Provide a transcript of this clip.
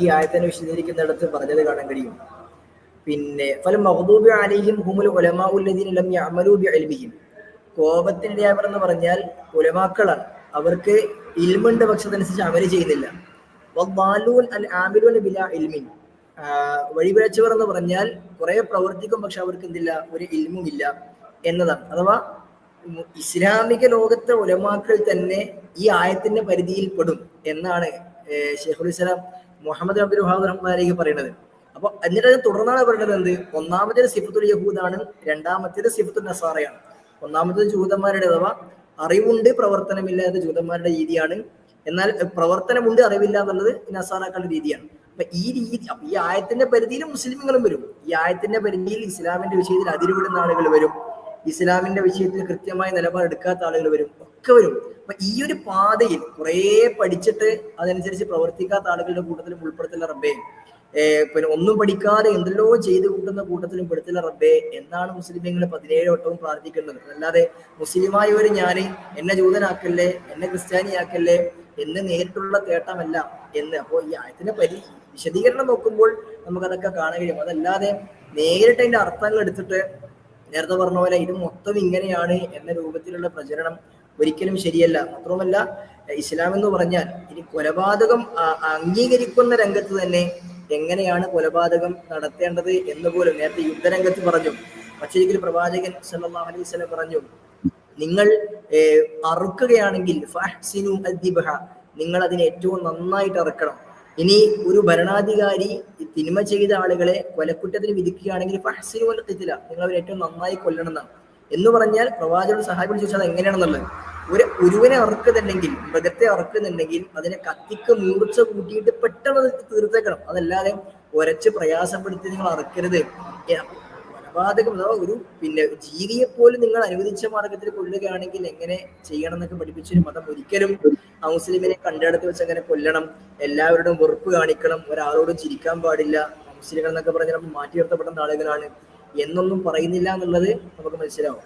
ഈ ആയത്തിനെ വിശദീകരിക്കുന്നിടത്ത് പറഞ്ഞത് കാണാൻ കഴിയും. പിന്നെ ഫലം മഗ്ദൂബി അലൈഹിം ഹുമുൽ ഉലമാഉ ലദീന ലം യഅമലൂ ബിഇൽമിഹിം. കോപത്തിനിടയായവർ എന്ന് പറഞ്ഞാൽ ഉലമാക്കളാണ്, അവർക്ക് ഇൽമുണ്ട് പക്ഷെ അതനുസരിച്ച് അമല് ചെയ്യുന്നില്ല. വദ്ദാലൂൻ അൽ ആമിലൂന ബിലാ ഇൽമിൻ. വഴിപിഴച്ചവർ എന്ന് പറഞ്ഞാൽ കുറെ പ്രവർത്തിക്കും പക്ഷെ അവർക്ക് എന്തില്ല, ഒരു ഇൽമും ഇല്ല എന്നതാണ്. അഥവാ ഇസ്ലാമിക ലോകത്തെ ഉലമാക്കൾ തന്നെ ഈ ആയത്തിന്റെ പരിധിയിൽ പെടും എന്നാണ് ശൈഖുൽ ഇസ്ലാം മുഹമ്മദ് അബ്ദുൽ വഹാബ് റഹ്മാനിലേക്ക് പറയുന്നത്. അപ്പൊ എന്നിട്ട് അത് തുടർന്നാണ് പറയുന്നത് എന്ത്, ഒന്നാമത്തേത് സിഫത്തുൽ യഹൂദാണ്, രണ്ടാമത്തേത് സിഫത്തുൽ നസാറയാണ്. ഒന്നാമത്തേത് ജൂതന്മാരുടെ അഥവാ അറിവുണ്ട് പ്രവർത്തനമില്ലാത്ത ജൂതന്മാരുടെ രീതിയാണ്, എന്നാൽ പ്രവർത്തനമുണ്ട് അറിവില്ല എന്നുള്ളത് നസാറാക്കളുടെ രീതിയാണ്. അപ്പൊ ഈ രീതി ഈ ആയത്തിന്റെ പരിധിയിൽ മുസ്ലിമുകളും വരും, ഈ ആയത്തിന്റെ പരിധിയിൽ ഇസ്ലാമിന്റെ വിഷയത്തിൽ അതിരുവിടുന്ന ആളുകൾ വരും, ഇസ്ലാമിന്റെ വിഷയത്തിൽ കൃത്യമായ നിലപാടെടുക്കാത്ത ആളുകൾ വരും, ഒക്കെ വരും. അപ്പൊ ഈ ഒരു പാതയിൽ കുറെ പഠിച്ചിട്ട് അതനുസരിച്ച് പ്രവർത്തിക്കാത്ത ആളുകളുടെ കൂട്ടത്തിലും ഉൾപ്പെടുത്തില്ല റബ്ബേ. പിന്നെ ഒന്നും പഠിക്കാതെ എന്തെല്ലോ ചെയ്തു കൂട്ടുന്ന കൂട്ടത്തിലും പെടുത്തില്ല റബ്ബേ എന്നാണ് മുസ്ലിമീങ്ങൾ 17 വട്ടവും പ്രാർത്ഥിക്കുന്നത്. അല്ലാതെ മുസ്ലിമായവര് ഞാന് എന്നെ ജൂതനാക്കല്ലേ, എന്നെ ക്രിസ്ത്യാനിയാക്കല്ലേ എന്ന് നേരിട്ടുള്ള തേട്ടമല്ല എന്ന്. അപ്പോൾ ഈ ആയത്തിന്റെ വിശദീകരണം നോക്കുമ്പോൾ നമുക്കതൊക്കെ കാണാൻ കഴിയും. അതല്ലാതെ നേരിട്ട് അതിന്റെ അർത്ഥങ്ങൾ എടുത്തിട്ട് നേരത്തെ പറഞ്ഞ പോലെ ഇത് മൊത്തം ഇങ്ങനെയാണ് എന്ന രൂപത്തിലുള്ള പ്രചരണം ഒരിക്കലും ശരിയല്ല. മാത്രവുമല്ല, ഇസ്ലാം എന്ന് പറഞ്ഞാൽ ഇനി കൊലപാതകം അംഗീകരിക്കുന്ന രംഗത്ത് തന്നെ എങ്ങനെയാണ് കൊലപാതകം നടത്തേണ്ടത് എന്ന് പോലും നേരത്തെ യുദ്ധരംഗത്ത് പറഞ്ഞു. പക്ഷേ പ്രവാചകൻ സല്ലല്ലാഹു അലൈഹി വസല്ലം പറഞ്ഞു, നിങ്ങൾ അറുക്കുകയാണെങ്കിൽ ഫഹ്സിനു അദ്ദിബഹ, നിങ്ങൾ അതിനെ ഏറ്റവും നന്നായിട്ട് അറുക്കണം. ഇനി ഒരു ഭരണാധികാരി തിന്മ ചെയ്ത ആളുകളെ കൊലക്കുറ്റത്തിന് വിധിക്കുകയാണെങ്കിൽ ഫഹ്സിനു അൽ ഖിത്ല, നിങ്ങൾ അവരെ ഏറ്റവും നന്നായി കൊല്ലണം എന്നാണ്. എന്ന് പറഞ്ഞാൽ പ്രവാചകൻ സഹാബിയോട് ചോദിച്ചാൽ എങ്ങനെയാണെന്നുള്ളത്, ഒരുവനെ അറുക്കുന്നുണ്ടെങ്കിൽ, മൃഗത്തെ അറുക്കുന്നുണ്ടെങ്കിൽ അതിനെ കത്തിക്ക് മൂർച്ച കൂട്ടിയിട്ട് പെട്ടെന്ന് തീർത്തേക്കണം. അതല്ലാതെ ഒരച്ച് പ്രയാസപ്പെടുത്തി നിങ്ങൾ അറുക്കരുത്. കൊലപാതകം അഥവാ ഒരു ജീവിയെ പോലും നിങ്ങൾ അനുവദിച്ച മാർഗത്തിൽ കൊല്ലുകയാണെങ്കിൽ എങ്ങനെ ചെയ്യണം എന്നൊക്കെ പഠിപ്പിച്ചൊരു മതം. ഒരിക്കലും ആ മുസ്ലിമിനെ കണ്ടെടുത്ത് വെച്ച് അങ്ങനെ കൊല്ലണം, എല്ലാവരോടും വെറുപ്പ് കാണിക്കണം, ഒരാളോടും ചിരിക്കാൻ പാടില്ല, മുസ്ലിങ്ങൾ എന്നൊക്കെ പറഞ്ഞാൽ മാറ്റി നിർത്തപ്പെടുന്ന ആളുകളാണ് എന്നൊന്നും പറയുന്നില്ല എന്നുള്ളത് നമുക്ക് മനസ്സിലാവും.